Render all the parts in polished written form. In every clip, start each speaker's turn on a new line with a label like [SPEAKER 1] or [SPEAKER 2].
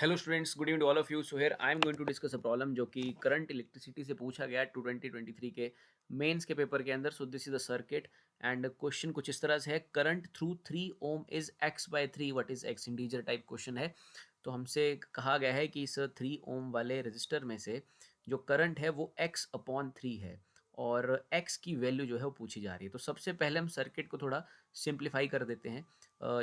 [SPEAKER 1] Hello students, good evening to all of you. So here I am going to discuss a problem जो कि current electricity से पूछा गया है 2023 के मेंस के पेपर के अंदर। So this is the circuit and question कुछ इस तरह से है, current through 3 ohm is x by 3, what is x, integer type question है। तो हमसे कहा गया है कि इस 3 ओम वाले रजिस्टर में से जो करंट है वो x अपॉन 3 है और x की वैल्यू जो है वो पूछी जा रही है। तो सबसे पहले हम सर्किट को थोड़ा सिंप्लीफाई कर देते हैं।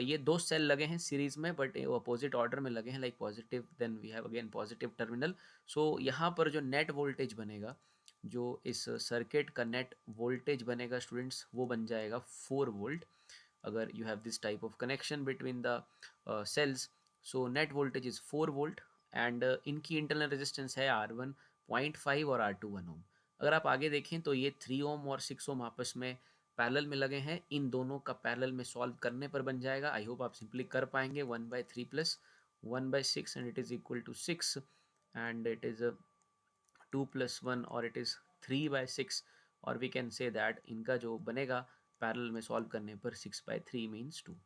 [SPEAKER 1] ये दो सेल लगे हैं सीरीज में बट अपोजिट ऑर्डर में लगे हैं, like positive, then we have again positive terminal. So यहाँ पर जो नेट वोल्टेज बनेगा, जो इस सर्किट का नेट वोल्टेज बनेगा स्टूडेंट्स, वो बन जाएगा 4 वोल्ट। अगर you have this type of connection between the cells, so net voltage is 4 volt and इनकी इंटरनल रेजिस्टेंस है R1.5 और R2 1 ओम। अगर आप आगे देखें तो ये 3 ओम और 6 ओम आपस में पैरेलल में लगे हैं। इन दोनों का पैरेलल में सॉल्व करने पर बन जाएगा। आई होप आप सिंपली कर पाएंगे। 1/3 plus 1/6 and it is equal to 6 and it is 2 + 1 और इट इज 3/6 और वी कैन से दैट इनका जो बनेगा पैरेलल में सॉल्व करने पर 6/3 मीन्स 2।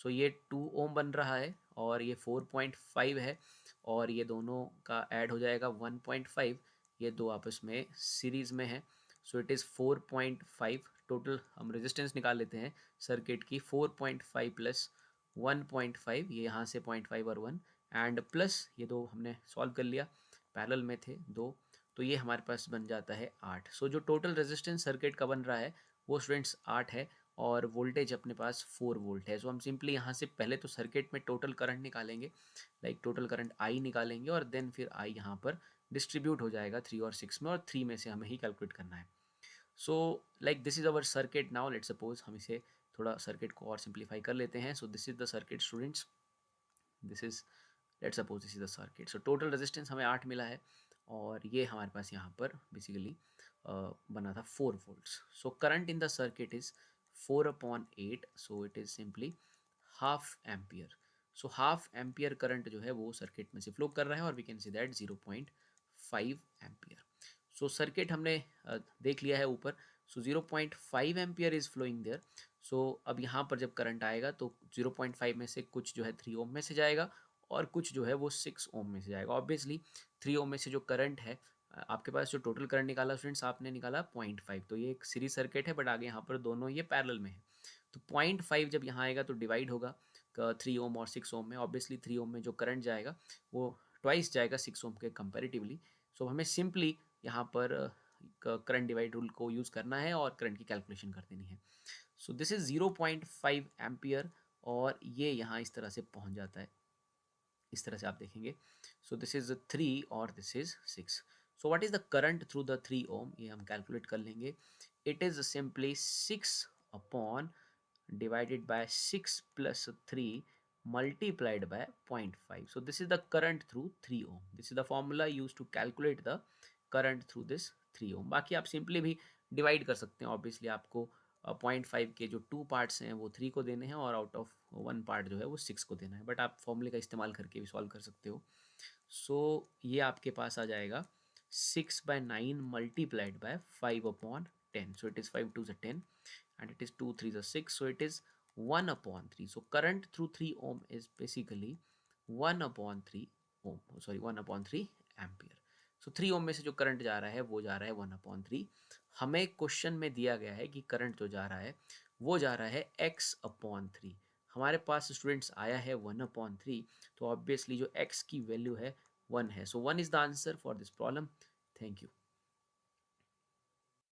[SPEAKER 1] सो ये 2 ओम बन रहा है और ये 4.5 है और ये दोनों का ऐड हो जाएगा 1.5। ये दो आपस में सीरीज में है। So it is 4.5। टोटल हम रेजिस्टेंस निकाल लेते हैं सर्किट की। 4.5 प्लस 1.5, ये यहाँ से 0.5 और 1 एंड प्लस ये दो हमने सॉल्व कर लिया, पैरेलल में थे दो, तो ये हमारे पास बन जाता है 8। सो जो टोटल रेजिस्टेंस सर्किट का बन रहा है वो स्टूडेंट्स 8 है और वोल्टेज अपने पास 4 वोल्ट है। सो हम सिंपली यहाँ से पहले तो सर्किट में टोटल करंट निकालेंगे, लाइक टोटल करंट आई निकालेंगे और देन फिर आई यहाँ पर डिस्ट्रीब्यूट हो जाएगा 3 और 6 में, और 3 में से हमें ही कैलकुलेट करना है। So like this is our circuit. Now let suppose हम इसे थोड़ा सर्किट को और सिंप्लीफाई कर लेते हैं। सो this is the circuit students, this is, let suppose this is the circuit. So total resistance हमें 8 मिला है और ये हमारे पास यहाँ पर बेसिकली बना था 4 volts. So current in the circuit is 4/8, so it is simply half ampere. So half ampere current जो है वो सर्किट में से फ्लो कर रहा है और we can see that 0.5 ampere. So circuit हमने देख लिया है ऊपर। So 0.5 ampere is flowing there. So अब यहाँ पर जब करंट आएगा तो 0.5 में से कुछ जो है 3 ओम में से जाएगा और कुछ जो है वो 6 ओम में से जाएगा। ऑब्वियसली 3 ओम में से जो करंट है, आपके पास जो टोटल करंट निकाला स्टूडेंट्स आपने निकाला 0.5, तो ये एक सीरीज सर्किट है बट आगे यहाँ पर दोनों ये पैरेलल में है। तो 0.5 जब यहाँ आएगा तो डिवाइड होगा 3 ओम और 6 ओम में। ऑब्वियसली 3 ओम में जो करंट जाएगा वो ट्वाइस जाएगा 6 ओम के कंपेरेटिवली। सो हमें सिंपली यहाँ पर करंट डिवाइड रूल को यूज़ करना है और करंट की कैलकुलेशन कर देनी है। सो दिस इज 0.5 एम्पियर और ये यहाँ इस तरह से पहुँच जाता है, इस तरह से आप देखेंगे। सो दिस इज 3 और this is 6। So what is the current through the 3 ओम, ये हम कैलकुलेट कर लेंगे। It is simply 6 upon divided by 6 plus 3 multiplied by 0.5. So this is the current through 3 ohm. This is the formula used to calculate the current through this 3 ohm. बाकी आप simply भी divide कर सकते हैं। Obviously आपको 0.5 के जो 2 parts हैं वो 3 को देने हैं और आउट ऑफ 1 पार्ट जो है वो 6 को देना है, बट आप फॉर्मूले का इस्तेमाल करके भी सॉल्व कर सकते हो। सो ये आपके पास आ जाएगा 6/9 multiplied by 5/10. So it is 5 2 is 10 and it is 2 3 is 6. So it is 1/3. So current through 3 ohm is basically 1/3 ohm. Sorry, 1/3 ampere. So 3 ohm में से जो करंट जा रहा है वो जा रहा है 1/3। हमें क्वेश्चन में दिया गया है कि करंट जो जा रहा है वो जा रहा है x/3। हमारे पास स्टूडेंट्स आया है 1/3, तो ऑब्वियसली जो x की वैल्यू है 1 है। सो 1 is the answer for this problem. Thank you.